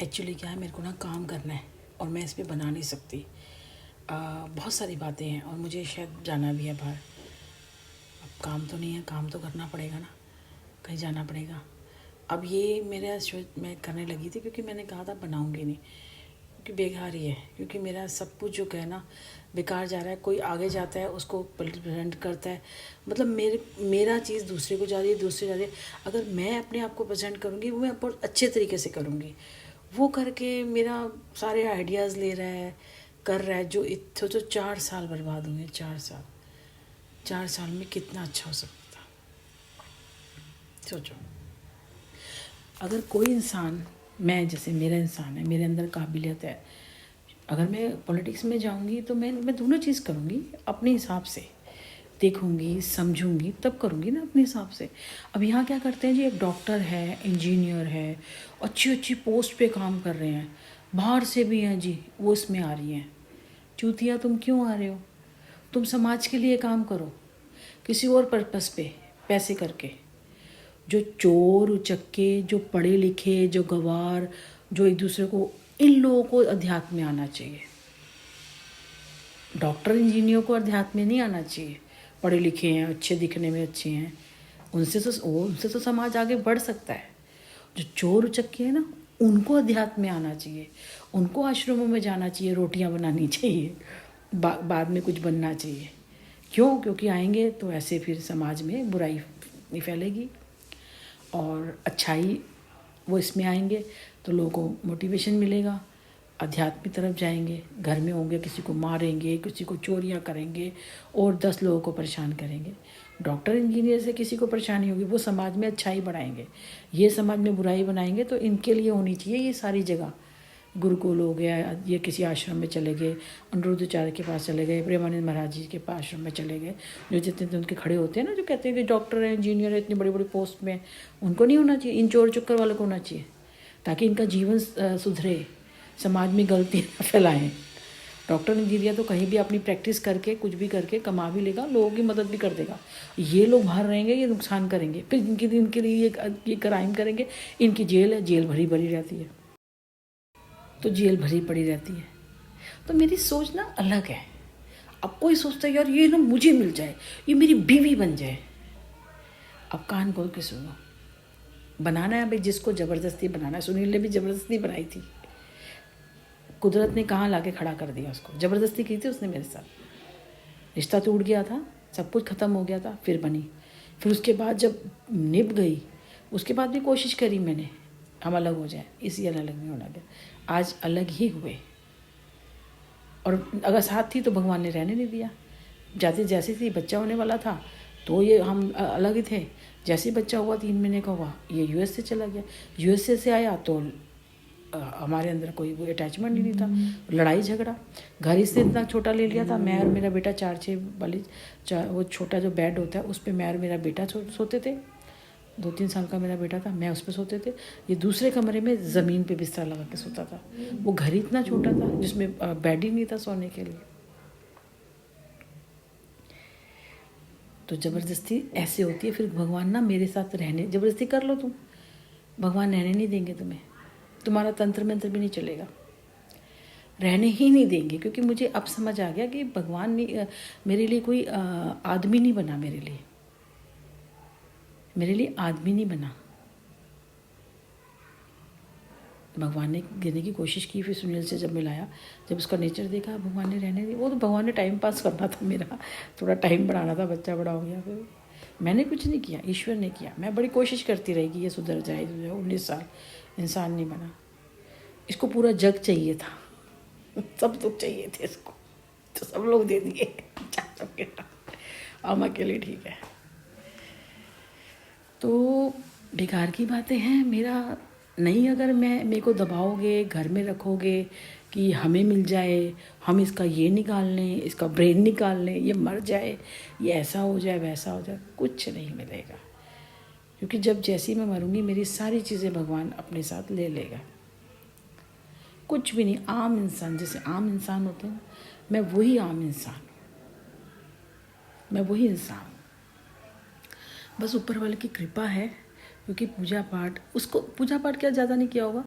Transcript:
Actually क्या है, मेरे को ना काम करना है और मैं इस पे बना नहीं सकती। बहुत सारी बातें हैं और मुझे शायद जाना भी है बाहर। अब काम तो नहीं है, काम तो करना पड़ेगा ना, कहीं जाना पड़ेगा। अब ये मेरा शो मैं करने लगी थी क्योंकि मैंने कहा था बनाऊंगी नहीं, क्योंकि बेकार ही है। क्योंकि मेरा सब कुछ जो है ना बेकार जा रहा है। कोई आगे जाता है उसको प्रेजेंट करता है, मतलब मेरा चीज़ दूसरे को जा रही है, दूसरे जा रही है। अगर मैं अपने आप को प्रेजेंट करूँगी वो मैं बहुत अच्छे तरीके से करूँगी, वो करके मेरा सारे आइडियाज़ ले रहा है, कर रहा है। जो सोचो 4 साल बर्बाद हुए, 4 साल। 4 साल में कितना अच्छा हो सकता था, सोचो। अगर कोई इंसान, मैं जैसे मेरा इंसान है, मेरे अंदर काबिलियत है, अगर मैं पॉलिटिक्स में जाऊंगी तो मैं दोनों चीज़ करूंगी अपने हिसाब से, देखूंगी समझूंगी तब करूंगी ना अपने हिसाब से। अब यहाँ क्या करते हैं जी, एक डॉक्टर है, इंजीनियर है, अच्छी अच्छी पोस्ट पे काम कर रहे हैं, बाहर से भी हैं जी, वो इसमें आ रही हैं। चूतिया तुम क्यों आ रहे हो? तुम समाज के लिए काम करो, किसी और पर्पस पे, पैसे करके। जो चोर उचक्के, जो पढ़े लिखे, जो गवार, जो एक दूसरे को, इन लोगों को अध्यात्म में आना चाहिए। डॉक्टर इंजीनियर को अध्यात्म में नहीं आना चाहिए। पढ़े लिखे हैं, अच्छे दिखने में अच्छे हैं, उनसे तो समाज आगे बढ़ सकता है। जो चोर उचक्के हैं ना, उनको अध्यात्म में आना चाहिए, उनको आश्रमों में जाना चाहिए, रोटियां बनानी चाहिए, बाद में कुछ बनना चाहिए। क्यों? क्योंकि आएंगे तो ऐसे फिर समाज में बुराई नहीं फैलेगी और अच्छाई, वो इसमें आएंगे तो लोगों को मोटिवेशन मिलेगा, अध्यात्म की तरफ जाएंगे। घर में होंगे, किसी को मारेंगे, किसी को चोरियां करेंगे और 10 लोगों को परेशान करेंगे। डॉक्टर इंजीनियर से किसी को परेशानी होगी, वो समाज में अच्छाई बढ़ाएंगे। ये समाज में बुराई बनाएंगे, तो इनके लिए होनी चाहिए ये सारी जगह। गुरुकुल हो गया, ये किसी आश्रम में चले गए, अनिरुद्धाचार्य के पास चले गए, प्रेमानंद महाराज जी के पास आश्रम में चले गए। जो जितने उनके खड़े होते हैं ना, जो कहते हैं कि डॉक्टर है, इंजीनियर है, इतनी बड़ी बड़ी पोस्ट में, उनको नहीं होना चाहिए। इन चोर चक्कर वालों को होना चाहिए, ताकि इनका जीवन सुधरे, समाज में गलतियाँ न फैलाएँ। डॉक्टर इंजीनियर तो कहीं भी अपनी प्रैक्टिस करके कुछ भी करके कमा भी लेगा, लोगों की मदद भी कर देगा। ये लोग बाहर रहेंगे, ये नुकसान करेंगे, फिर इनके लिए ये क्राइम करेंगे। इनकी जेल है, जेल भरी भरी रहती है, तो जेल भरी पड़ी रहती है। तो मेरी सोच ना अलग है। अब कोई सोचता है यार ये ना मुझे मिल जाए, ये मेरी बीवी बन जाए। अब कान खोल के सुनो, बनाना है भाई, जिसको ज़बरदस्ती बनाना है। सुनील ने भी ज़बरदस्ती बनाई थी, कुदरत ने कहाँ लाके खड़ा कर दिया उसको। ज़बरदस्ती की थी उसने मेरे साथ, रिश्ता टूट गया था, सब कुछ ख़त्म हो गया था, फिर बनी। फिर उसके बाद जब निभ गई, उसके बाद भी कोशिश करी मैंने, हम अलग हो जाए, इसी अलग नहीं होना गया। आज अलग ही हुए, और अगर साथ थी तो भगवान ने रहने नहीं दिया। जाते जैसे थी, बच्चा होने वाला था तो ये हम अलग ही थे। जैसे ही बच्चा हुआ, 3 महीने का हुआ, ये यूएस से चला गया। यूएसए से आया तो हमारे अंदर कोई वो अटैचमेंट नहीं था, लड़ाई झगड़ा। घर इसने इतना छोटा ले लिया था, मैं और मेरा बेटा 4-6 वाली वो छोटा जो बेड होता है उस पर मैं और मेरा बेटा सोते थे। 2-3 साल का मेरा बेटा था, मैं उस पर सोते थे। ये दूसरे कमरे में ज़मीन पे बिस्तर लगा के सोता था। वो घर ही इतना छोटा था जिसमें बेड ही नहीं था सोने के लिए। तो ज़बरदस्ती ऐसे होती है। फिर भगवान ना मेरे साथ रहने, ज़बरदस्ती कर लो तुम, भगवान रहने नहीं देंगे तुम्हें, तुम्हारा तंत्र मंत्र भी नहीं चलेगा, रहने ही नहीं देंगे। क्योंकि मुझे अब समझ आ गया कि भगवान ने मेरे लिए कोई आदमी नहीं बना, मेरे लिए आदमी नहीं बना। भगवान ने देने की कोशिश की, फिर सुनील से जब मिलाया, जब उसका नेचर देखा, भगवान ने रहने दी। वो तो भगवान ने टाइम पास करना था मेरा, थोड़ा टाइम बढ़ाना था, बच्चा बड़ा हो गया। फिर मैंने कुछ नहीं किया, ईश्वर ने किया। मैं बड़ी कोशिश करती रही कि ये सुधर जाए। 19 साल इंसान नहीं बना। इसको पूरा जग चाहिए था, सब लोग चाहिए थे इसको, तो सब लोग दे दिए। सबके हम अकेले ठीक है। तो बेकार की बातें हैं। मेरा नहीं, अगर मेरे को दबाओगे, घर में रखोगे कि हमें मिल जाए, हम इसका ये निकाल लें, इसका ब्रेन निकाल लें, ये मर जाए, ये ऐसा हो जाए, वैसा हो जाए, कुछ नहीं मिलेगा। क्योंकि जब जैसी मैं मरूंगी, मेरी सारी चीज़ें भगवान अपने साथ ले लेगा। कुछ भी नहीं। आम इंसान, जैसे आम इंसान होते हैं, मैं वही आम इंसान हूँ, मैं वही इंसान हूँ। बस ऊपर वाले की कृपा है, क्योंकि पूजा पाठ, उसको पूजा पाठ क्या ज़्यादा नहीं किया होगा,